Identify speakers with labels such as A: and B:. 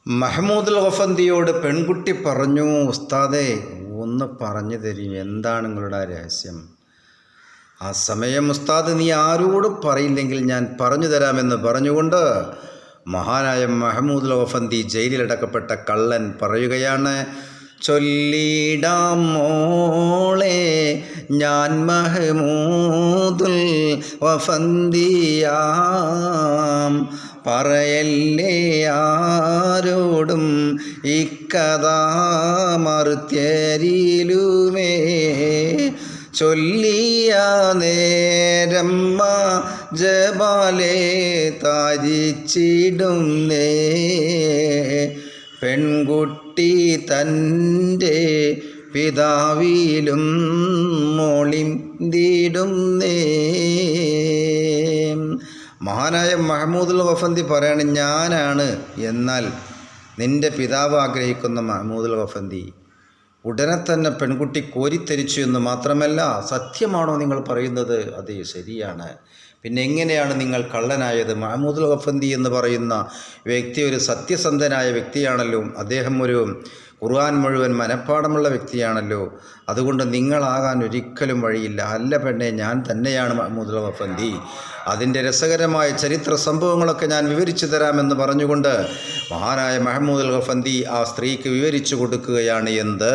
A: മഹ്മൂദുൽ ഗഫന്തിയോട് പെൺകുട്ടി പറഞ്ഞു, ഉസ്താദേ ഒന്ന് പറഞ്ഞു തരും, എന്താണ് നിങ്ങളുടെ രഹസ്യം? ആ സമയം ഉസ്താദ് നീ ആരോടും പറയില്ലെങ്കിൽ ഞാൻ പറഞ്ഞു തരാമെന്ന് പറഞ്ഞുകൊണ്ട് മഹാനായ മഹ്മൂദുൽ ഗഫന്തി ജയിലിലടക്കപ്പെട്ട കള്ളൻ പറയുകയാണ്, ചൊല്ലിടാം മോളെ ഞാൻ മഹ്മൂദുൽ ഗഫന്തിയാം, പറയല്ലേ ആരോടും ഇക്കഥ മറുത്യരിലുമേ, ചൊല്ലിയ നേരമ്മ ജബാലെ താരിച്ചിടുന്നേ, പെൺകുട്ടി തൻ്റെ പിതാവിലും മൊളിന്തിടുന്നേ. മഹാനായ മഹ്മൂദുൽ ഗഫന്തി പറയാണ്, ഞാനാണ്. എന്നാൽ നിൻ്റെ പിതാവ് ആഗ്രഹിക്കുന്ന മഹ്മൂദുൽ ഗഫന്തി ഉടനെ തന്നെ പെൺകുട്ടി കോരിത്തരിച്ചു എന്ന് മാത്രമല്ല, സത്യമാണോ നിങ്ങൾ പറയുന്നത്? അതെ, ശരിയാണ്. പിന്നെ എങ്ങനെയാണ് നിങ്ങൾ കള്ളനായത്? മഹ്മൂദുൽ ഗഫന്തി എന്ന് പറയുന്ന വ്യക്തി ഒരു സത്യസന്ധനായ വ്യക്തിയാണല്ലോ. അദ്ദേഹം ഒരു ഖുർആൻ മുഴുവൻ മനഃപ്പാടമുള്ള വ്യക്തിയാണല്ലോ. അതുകൊണ്ട് നിങ്ങളാകാൻ ഒരിക്കലും വഴിയില്ല. അല്ല പെണ്ണെ, ഞാൻ തന്നെയാണ് മഹ്മൂദുൽ ഗഫന്തി. അതിൻ്റെ രസകരമായ ചരിത്ര സംഭവങ്ങളൊക്കെ ഞാൻ വിവരിച്ചു തരാമെന്ന് പറഞ്ഞുകൊണ്ട് മഹാനായ മഹ്മൂദുൽ ഗഫന്തി ആ സ്ത്രീക്ക് വിവരിച്ചു കൊടുക്കുകയാണ്. എന്ത്?